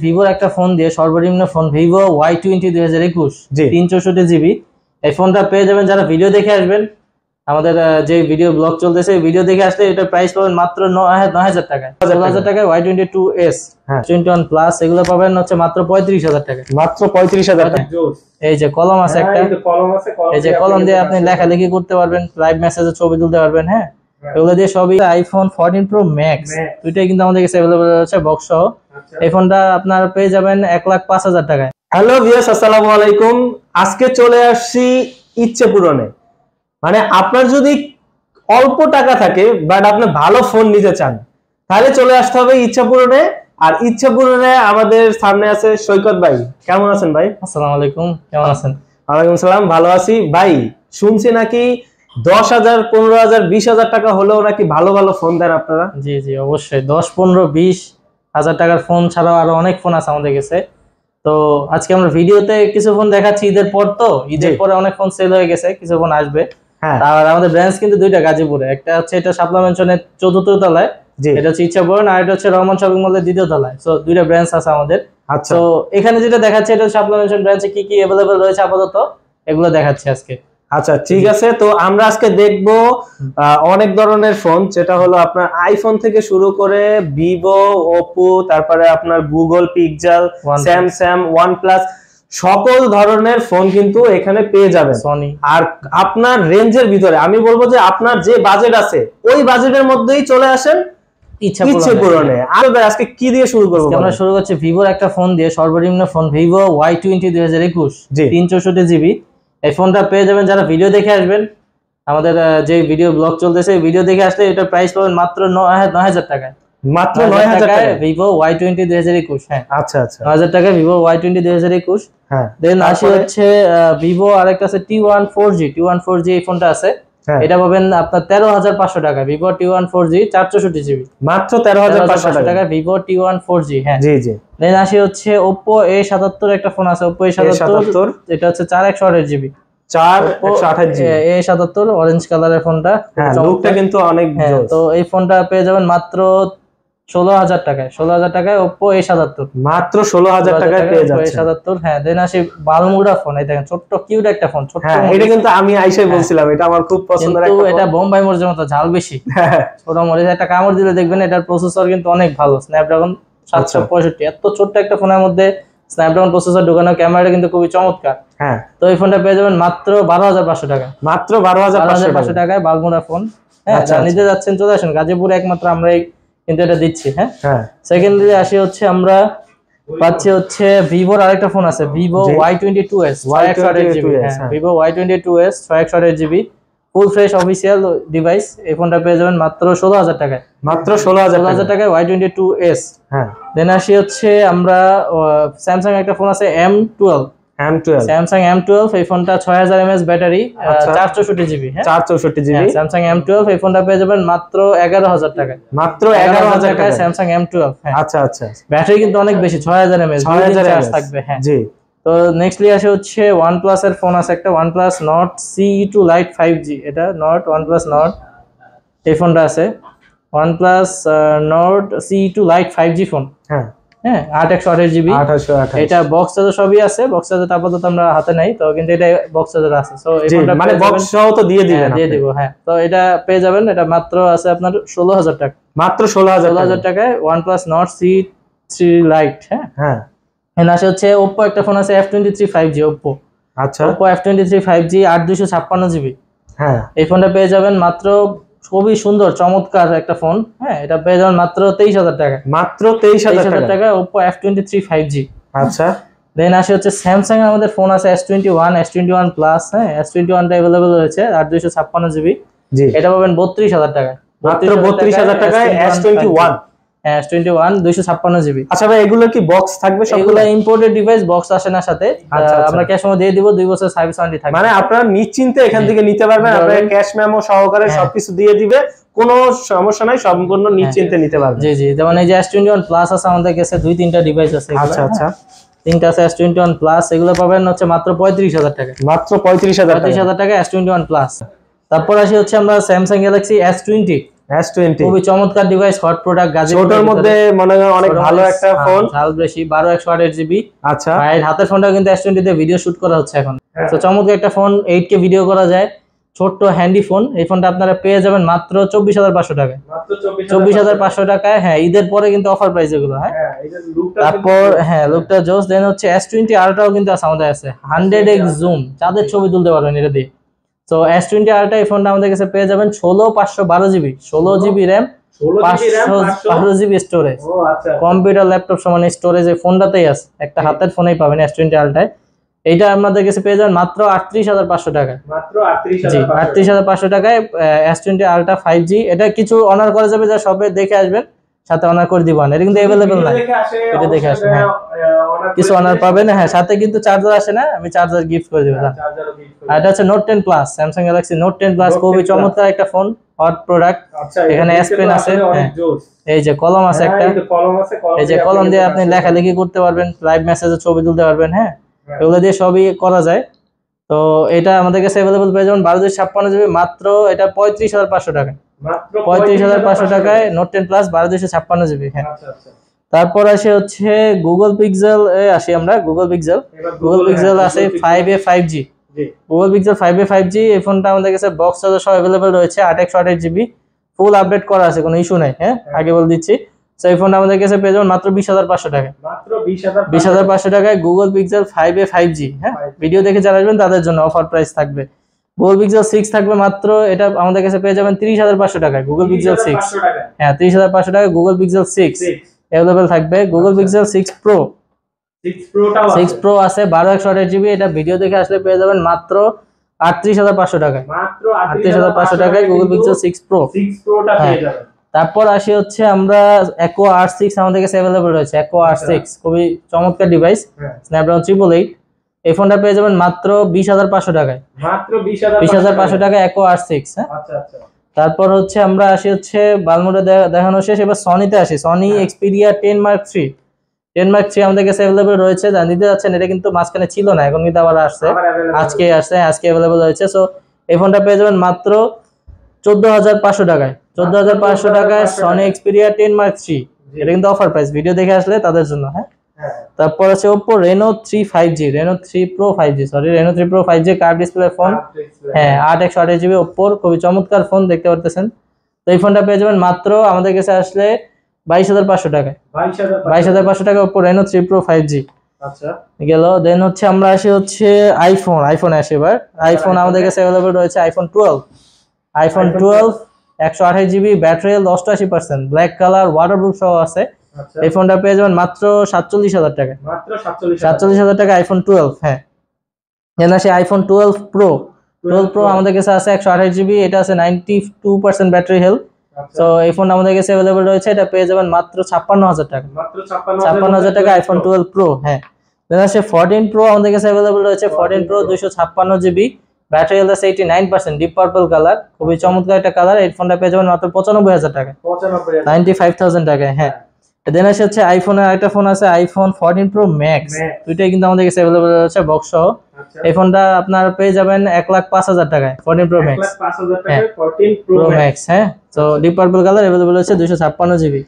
ভিভোর একটা ফোন দিয়ে সর্বনিম্ন ফোন ভিভো Y20 2021 364 GB এই ফোনটা পেয়ে যাবেন যারা ভিডিও দেখে আসবেন। আমাদের যে ভিডিও ব্লগ চলতেছে ভিডিও দেখে আসলে এটার প্রাইস পাবেন মাত্র 9000 টাকায়। 16000 টাকায় Y22s 21 প্লাস এগুলো পাবেন হচ্ছে মাত্র 35000 টাকা। মাত্র 35000 টাকা। এই যে কলম আছে একটা, এই যে কলম দিয়ে আপনি লেখালেখি করতে পারবেন, লাইভ মেসেজে ছবি তুলতে পারবেন। হ্যাঁ, এগুলো দিয়ে সবই। আইফোন 14 Pro Max দুইটাই কিন্তু আমাদের কাছে अवेलेबल আছে বক্স সহ। এই ফোনটা আপনারা পেয়ে যাবেন 1,05,000 টাকায়। হ্যালো ভিউয়ার্স, আসসালামু আলাইকুম। আজকে চলে আসছি ইচ্ছে পূরণে। মানে আপনার যদি অল্প টাকা থাকে বাট আপনি ভালো ফোন নিতে চান তাহলে চলে আসতে হবে ইচ্ছা পূরণে। আর ইচ্ছা পূরণে আমাদের সামনে আছে সৈকত ভাই। কেমন আছেন ভাই? আসসালামু আলাইকুম, কেমন আছেন? ওয়ালাইকুম সালাম, ভালো আছি ভাই। শুনছি নাকি 10,000 15,000 20,000 টাকা হলেও নাকি ভালো ভালো ফোন দেন আপনারা? জি জি অবশ্যই 10 15 20,000 টাকার ফোন ছাড়াও আরো অনেক ফোন আছে আমাদের কাছে। তো আজকে আমরা ভিডিওতে কিছু ফোন দেখাচ্ছি ঈদের পর। তো ঈদের পরে অনেক ফোন সেল হয়ে গেছে, কিছু ফোন আসবে। আর আমাদের ব্রাঞ্চ কিন্তু দুইটা, গাজীপুরে। একটা হচ্ছে এটা শাপলা মেনশনের 4th তলায়, এটা হচ্ছে ইচ্ছাপুরন, আর এটা হচ্ছে রহমান শপিং মলের 2য় তলায়। সো দুইটা ব্রাঞ্চ আছে আমাদের। তো এখানে যেটা দেখাচ্ছে এটা শাপলা মেনশন ব্রাঞ্চে কি কি अवेलेबल রয়েছে আপাতত এগুলো দেখাচ্ছি আজকে। আচ্ছা ঠিক আছে। তো আমরা আজকে দেখব অনেক ধরনের ফোন, যেটা হলো আপনার আইফোন থেকে শুরু করে ভিভো, ওপো, তারপরে আপনার গুগল পিক্সেল, স্যামসাং, ওয়ানপ্লাস, সকল ধরনের ফোন কিন্তু এখানে পেয়ে যাবেন। সনি। আর আপনার রেঞ্জের ভিতরে আমি বলবো যে আপনার যে বাজেট আছে ওই বাজেটের মধ্যেই চলে আসেন ইচ্ছে পূরণে। আর আজকে কি দিয়ে শুরু করব? আমরা শুরু করছি ভিভোর একটা ফোন দিয়ে, সর্বনিম্ন ফোন ভিভো Y20 2021 364 GB। এই ফোনটা পেয়ে যাবেন যারা ভিডিও দেখে আসবেন। আমাদের যে ভিডিও ব্লগ চলতেছে ভিডিও দেখে আসলে এটার প্রাইস পাবেন মাত্র 9000 টাকায়। মাত্র 9000 টাকায় ভিভো Y20 2021। হ্যাঁ আচ্ছা আচ্ছা, 9000 টাকায় ভিভো Y20 2021। হ্যাঁ, দেন আসি হচ্ছে ভিভো আরেকটা আছে T1 4G এই ফোনটা আছে। এটা পাবেন আপনার 13,500 টাকা। ভিভো T1 4G 464 GB মাত্র 13,500 টাকা ভিভো T1 4G। হ্যাঁ জি জি। দেন আসি হচ্ছে Oppo A77 একটা ফোন আছে, Oppo A77। এটা হচ্ছে 4128 GB 4128 GB A77 অরেঞ্জ কালারের ফোনটা। হ্যাঁ, লুকটা কিন্তু অনেক জোস। তো এই ফোনটা পেয়ে যাবেন মাত্র 16,000 টাকায়। 16,000 টাকায় Oppo A77 মাত্র 16,000 টাকায় পেয়ে যাচ্ছেন A77। হ্যাঁ, দেন আসি বালমুড়া ফোন। এই দেখেন ছোট্ট কিউট একটা ফোন, ছোট্ট। হ্যাঁ, এটা কিন্তু আমি আইসাই বলছিলাম এটা আমার খুব পছন্দের একটা ফোন। এটা বোম্বাই মরিচের মতো ঝাল বেশি। ছোট মরিচ একটা কামড় দিলে দেখবেন এটার প্রসেসর কিন্তু অনেক ভালো, স্ন্যাপড্রাগন 765। এত ছোট্ট একটা ফোনের মধ্যে স্ন্যাপড্রাগন প্রসেসর ঢোকানো, ক্যামেরাটা কিন্তু খুবই চমৎকার। হ্যাঁ, তো এই ফোনটা পেয়ে যাবেন মাত্র 12,500 টাকা। মাত্র 12,500 টাকায় বালমুড়া ফোন। হ্যাঁ, নিতে যাচ্ছেন চলে আসেন, গাজীপুরে একমাত্র আমরাই কিন্তু এটা দিচ্ছি। হ্যাঁ, সেকেন্ডলি আসি হচ্ছে আমরা পাচ্ছি হচ্ছে ভিভোর আরেকটা ফোন আছে, Vivo Y22s 628 GB। Vivo Y22s 628 GB full fresh official device. এই ফোনটা পেয়ে যাবেন মাত্র 16,000 টাকায়। মাত্র 16,000 টাকায় Y22s। হ্যাঁ, দেন আসি হচ্ছে আমরা স্যামসাং একটা ফোন আছে M12 স্যামসাং M12। এই ফোনটা 6000 mAh ব্যাটারি, 464 GB। হ্যাঁ, 464 GB স্যামসাং M12। এই ফোনটা পেয়ে যাবেন মাত্র 11,000 টাকায়। মাত্র 11,000 টাকায় স্যামসাং M12। হ্যাঁ, আচ্ছা আচ্ছা, ব্যাটারি কিন্তু অনেক বেশি, 6000 mAh 6000 চার্জ থাকবে। হ্যাঁ জি। তো নেক্সটলি আসে হচ্ছে OnePlus এর ফোন আছে একটা, OnePlus Nord CE2 Lite 5G। এটা OnePlus Nord এই ফোনটা আছে, OnePlus Nord CE2 Lite 5G phone. হ্যাঁ হ্যাঁ, 828 GB। এটা বক্স চার্জার সবই আছে, বক্স চার্জার আপাতত আমরা হাতে নাই তো, কিন্তু এটা বক্স চার্জার আছে। সো এই ফোনটা মানে বক্স সহ তো দিয়ে দিবেন? দিয়ে দিব। হ্যাঁ, তো এটা পেয়ে যাবেন, এটা মাত্র আছে আপনার 16,000 টাকা। মাত্র 16,000 টাকায় OnePlus Nord CE3 Lite। হ্যাঁ হ্যাঁ, আসে হচ্ছে Oppo একটা ফোন আছে F23 5G Oppo। আচ্ছা, Oppo F23 5G 8256 GB। হ্যাঁ, এই ফোনটা পেয়ে যাবেন মাত্র, খুবই সুন্দর চমৎকার একটা ফোন। হ্যাঁ, এটা পেয়ে যাবেন মাত্র 23,000 টাকা। মাত্র 23,000 টাকা Oppo F23 5G। আচ্ছা, দেন আসে হচ্ছে স্যামসাং এর আমাদের ফোন আছে S21 প্লাস। হ্যাঁ, S21 টা अवेलेबल রয়েছে 8256 GB। জি, এটা পাবেন 32,000 টাকা। মাত্র 32,000 টাকায় S21। হ্যাঁ, S21 256 GB। আচ্ছা ভাই, এগুলো কি বক্স থাকবে? সবগুলো ইম্পোর্টেড ডিভাইস, বক্স আসে না সাথে। আমরা ক্যাশ মেমো দিয়ে দিব, 2 বছর সার্ভিস ওয়ারেন্টি থাকবে। মানে আপনারা নিশ্চিন্তে এখান থেকে নিতে পারবেন, আপনারা ক্যাশ মেমো সহকারে সবকিছু দিয়ে দিবে, কোনো সমস্যা নাই, সম্পূর্ণ নিশ্চিন্তে নিতে পারবেন। জি জি, যেমন এই যে S21 প্লাস আছে আমাদের কাছে, 2-3টা ডিভাইস আছে। আচ্ছা আচ্ছা, 3টা আছে S21 প্লাস, এগুলো পাবেন হচ্ছে মাত্র 35,000 টাকা। মাত্র 35,000 টাকা S21 প্লাস। তারপর আসি হচ্ছে আমরা স্যামসাং গ্যালাক্সি S20 S20 খুবই চমৎকার ডিভাইস, হট প্রোডাক্ট, ছোটর মধ্যে মনে হয় অনেক ভালো একটা ফোন, ঝাল বেশি, 12/128 জিবি। আচ্ছা ভাই হাতের ফোনটাও কিন্তু S20 দিয়ে ভিডিও শুট করা হচ্ছে এখন। তো চমৎকার একটা ফোন, 8K ভিডিও করা যায়, ছোট্ট হ্যান্ডি ফোন। এই ফোনটা আপনারা পেয়ে যাবেন মাত্র 24,500 টাকায়, মাত্র 24,500 টাকায়। হ্যাঁ, ঈদের পরে কিন্তু অফার প্রাইস এগুলো। হ্যাঁ, তারপর হ্যাঁ লুকটা জোস। দেন হচ্ছে S20 আলট্রাও কিন্তু আছে আমাদের কাছে, 100x জুম, চাঁদের ছবি তুলতে পারবেন এটা দিয়ে। তো S20 আলট্রা এই ফোনটা আমাদের কাছে পেয়ে যাবেন 16/512 GB, 16 GB RAM, 512 GB storage. Computer laptop সমান স্টোরেজ এই ফোনটাতেই আছে, একটা হাতের ফোনেই পাবেন S20 আলট্রায়। এইটা আমাদের কাছে পেয়ে যাবেন মাত্র 38,500 টাকায়, মাত্র জি 38,500 টাকায় S20 আলট্রা 5G। এটা কিছু অনার করা যাবে, যা সবে দেখে আসবেন, সাথে অনার করে দিবেন। এটা কিন্তু अवेलेबल না, এটা দেখে আসেন। হ্যাঁ, কিছু অনার পাবেন। হ্যাঁ, সাথে কিন্তু চার্জার আসে না, আমি চার্জার গিফট করে দিব। আর এটা হচ্ছে Note 10 Plus, Samsung Galaxy Note 10 Plus, খুবই চমৎকার একটা ফোন, হট প্রোডাক্ট। এখানে S Pen আছে, এই যে কলম আছে একটা, এই যে কলম দিয়ে আপনি লেখালেখি করতে পারবেন, লাইভ মেসেজে ছবি তুলতে পারবেন। হ্যাঁ, এগুলো দিয়ে সবই করা যায়। তো এটা আমাদের কাছে अवेलेबल পেয়ে যাবেন 12/256 জিবি, মাত্র এটা 35,500 টাকায়, মাত্র 35,500 টাকায় Note 10 Plus 12/256 জিবি। হ্যাঁ, তারপর আসে হচ্ছে Google Pixel এ আসি আমরা। Google Pixel আছে 5a 5G, Google Pixel 5a 5G। এই ফোনটা আমাদের কাছে বক্স চার্জার সহ अवेलेबल রয়েছে, 8/128 জিবি, ফুল আপডেট করা আছে, কোনো ইস্যু নাই। হ্যাঁ, আগে বলে দিচ্ছি। তো এই ফোনটা আমাদের কাছে পেয়ে যাবেন মাত্র 20,500 টাকায়, মাত্র 20,500 টাকায় Google Pixel 5a 5G। হ্যাঁ, ভিডিও দেখে যারা আসবেন তাদের জন্য অফার প্রাইস থাকবে। Google Pixel 6 থাকবে মাত্র, এটা আমাদের কাছে পেয়ে যাবেন 30,500 টাকায়, Google Pixel 6। হ্যাঁ, 30,500 টাকায় Google Pixel 6 अवेलेबल থাকবে। Google Pixel 6 Pro, 6 Pro আছে 12/128 জিবি। এটা ভিডিও দেখে আসলে পেয়ে যাবেন মাত্র 38,500 টাকায়, মাত্র 38,500 টাকায় Google Pixel 6 Pro টা পেয়ে যাবেন। তারপর আসি হচ্ছে আমরা Echo R6 আমাদের কাছে अवेलेबल রয়েছে, Echo R6 খুবই চমৎকার ডিভাইস, Snapdragon 888। এই ফোনটা পেয়ে যাবেন মাত্র 20,500 টাকায়, মাত্র 20,500 টাকায় Echo R6। হ্যাঁ, আচ্ছা আচ্ছা। তারপর হচ্ছে আমরা আসি হচ্ছে বালমোডে দেখানো শেষ, এবার সনিতে আসি। Sony Xperia 10 Mark III, 10 Mark III আমাদের কাছে अवेलेबल রয়েছে, যা নিতে যাচ্ছেন। এটা কিন্তু মাঝখানে ছিল না, এখন কিন্তু আবার আসছে, আজকে আসছে, আজকে अवेलेबल হয়েছে। সো এই ফোনটা পেয়ে যাবেন মাত্র 14,500 টাকায়, 14,500 টাকায় Sony Xperia 10 Mark III। এটা কিন্তু অফার প্রাইস, ভিডিও দেখে আসলে তাদের জন্য। হ্যাঁ, তারপর আছে Oppo Reno 3 5G, Reno 3 Pro 5G, sorry Reno 3 Pro 5G curve display phone. হ্যাঁ, 8/128 জিবি Oppo, খুবই চমৎকার ফোন, দেখতে পারতেছেন। তো এই ফোনটা পেয়ে যাবেন মাত্র আমাদের কাছে আসলে 22,500 টাকায়, 22,500 টাকা Oppo Reno 3 Pro 5G। আচ্ছা, গেল। দেন হচ্ছে আমরা আসি হচ্ছে আইফোন আসি। এবার আইফোন আমাদের কাছে अवेलेबल রয়েছে iPhone 12, 128 GB, battery health 88%, black colour, waterproof সহ আছে। এই ফোনটা পেয়ে যাবেন মাত্র 47,000 টাকায়, মাত্র 47,000 টাকা iPhone 12। হ্যাঁ, দেন আসি iPhone 12 Pro, 12 Pro আমাদের কাছে আছে 128 জিবি, এটা আছে 92% ব্যাটারি হেলথ। তো এই ফোন আমাদের কাছে अवेलेबल রয়েছে, এটা পেয়ে যাবেন মাত্র 56,000 টাকা, মাত্র 56,000 টাকা iPhone 12 Pro। হ্যাঁ, দেন আসে 14 Pro আমাদের কাছে अवेलेबल রয়েছে, 14 Pro 256 জিবি, ব্যাটারি হেলথ আছে 89%, ডিপ পার্পল কালার, খুবই চমৎকার একটা কালার। এই ফোনটা পেয়ে যাবেন মাত্র 95,000 টাকা, 95,000 টাকায়। হ্যাঁ, দেন আসে হচ্ছে আইফোনের আরেকটা ফোন আছে iPhone 14 Pro Max, দুইটাই কিন্তু আমাদের কাছে अवेलेबल রয়েছে বক্স সহ। এই ফোনটা আপনারা পেয়ে যাবেন 1,05,000 টাকায়, 14 Pro Max, 1,05,000 টাকায় 14 Pro Max। হ্যাঁ, তো ডিপ পার্পল কালার अवेलेबल হচ্ছে 256 জিবি।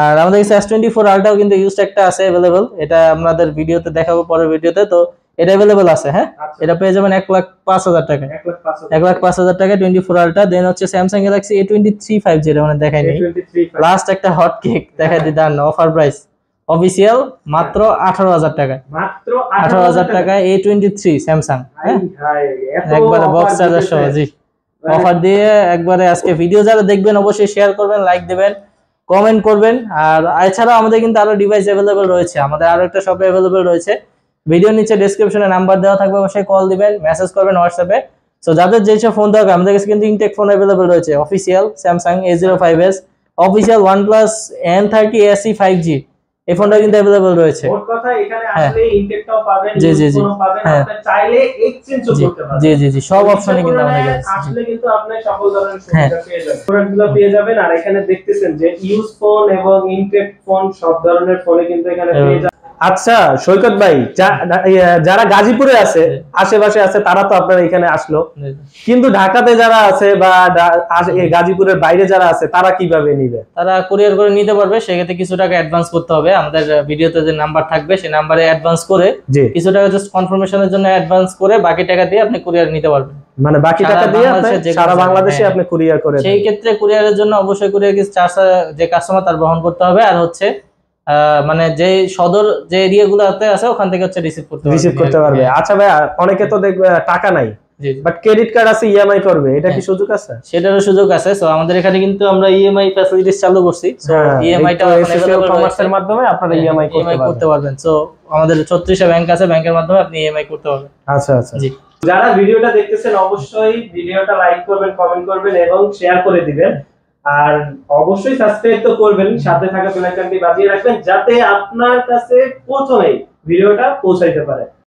আর আমাদের কাছে S24 Ultra কিন্তু ইউজড একটা আছে अवेलेबल, এটা আমাদের ভিডিওতে দেখাবো পরের ভিডিওতে। তো এটা अवेलेबल আছে। হ্যাঁ, এটা পেয়ে যাবেন 1,05,000 টাকায়, 1,05,000 টাকায় 24 Ultra। দেন হচ্ছে Samsung Galaxy A23 5G, এটা মানে দেখাই নেই, লাস্ট একটা হট কেক দেখাই দিদান, অফার প্রাইস অফিশিয়াল মাত্র 18,000 টাকায়, মাত্র 18,000 টাকায় A23 স্যামসাং। হ্যাঁ, একবারে বক্স চার্জার সহ, জি অফার দিয়ে একবারে। আজকে ভিডিও যারা দেখবেন অবশ্যই শেয়ার করবেন, লাইক দিবেন, কমেন্ট করবেন। আর এছাড়াও আমাদের কিন্তু আরো ডিভাইস अवेलेबल রয়েছে, আমাদের আরো একটা শপে अवेलेबल রয়েছে। ভিডিওর নিচে ডেসক্রিপশনে নাম্বার দেওয়া থাকবে, অবশ্যই কল দিবেন, মেসেজ করবেন হোয়াটসঅ্যাপে। সো যাদের যেসব ফোন দরকার, আমাদের কাছে কিন্তু ইনটেক ফোন अवेलेबल রয়েছে, official Samsung A05s, official OnePlus N30 SE 5G, এই ফোনটা কিন্তু अवेलेबल রয়েছে। মোট কথা এখানে আসলে ইনটেকটাও পাবেন, ফোনও পাবেন, আপনি চাইলে এক্সচেঞ্জও করতে পারেন। জি জি জি, সব অপশনই কিন্তু আমাদের কাছে আসলে কিন্তু আপনি সকল ধরনের সুবিধা পেয়ে যাবেন, প্রোডাক্টগুলো পেয়ে যাবেন। আর এখানে দেখতেছেন যে ইউজ ফোন এবং ইনটেক ফোন সব ধরনের ফোনে কিন্তু এখানে পেয়ে যাবেন। আচ্ছা সৈকত ভাই, যারা গাজীপুরে আছে, আশেপাশে আছে, তারা তো আপনার এখানে আসলো, কিন্তু ঢাকাতে যারা আছে বা গাজীপুরের বাইরে যারা আছে, তারা কিভাবে নিবে? তারা কুরিয়ার করে নিতে পারবে। সেক্ষেত্রে কিছু টাকা অ্যাডভান্স করতে হবে। আমাদের ভিডিওতে যে নাম্বার থাকবে সেই নাম্বারে অ্যাডভান্স করে কিছু টাকা জাস্ট কনফার্মেশনের জন্য অ্যাডভান্স করে বাকি টাকা দিয়ে আপনি কুরিয়ার নিতে পারবেন। মানে বাকি টাকা দিয়ে আপনি সারা বাংলাদেশে আপনি কুরিয়ার করে দেন। সেই ক্ষেত্রে কুরিয়ারের জন্য অবশ্যই কুরিয়ার চার্জ যে কাস্টমার তার বহন করতে হবে, আর হচ্ছে মানে যে সদর যে এরিয়াগুলোতে আছে ওখান থেকে হচ্ছে রিসিভ করতে পারবে। আচ্ছা ভাই, অনেকে তো দেখবে টাকা নাই, বাট ক্রেডিট কার্ড আছে, ইএমআই করবে, এটা কি সুযোগ আছে? সেটারও সুযোগ আছে। সো আমাদের এখানে কিন্তু আমরা ইএমআই ফ্যাসিলিটিস চালু করছি। সো ইএমআইটা কমার্সের মাধ্যমে আপনারা ইএমআই করতে পারবেন। সো আমাদের 36টা ব্যাংক আছে, ব্যাংকের মাধ্যমে আপনি ইএমআই করতে পারবেন। আচ্ছা আচ্ছা জি। যারা ভিডিওটা দেখতেছেন অবশ্যই ভিডিওটা লাইক করবেন, কমেন্ট করবেন এবং শেয়ার করে দিবেন, আর অবশ্যই সাবস্ক্রাইব তো করবেন, সাথে থাকা বেল আইকনটি বাজিয়ে রাখবেন যাতে আপনার কাছে প্রথমেই ভিডিওটা পৌঁছাইতে পারে।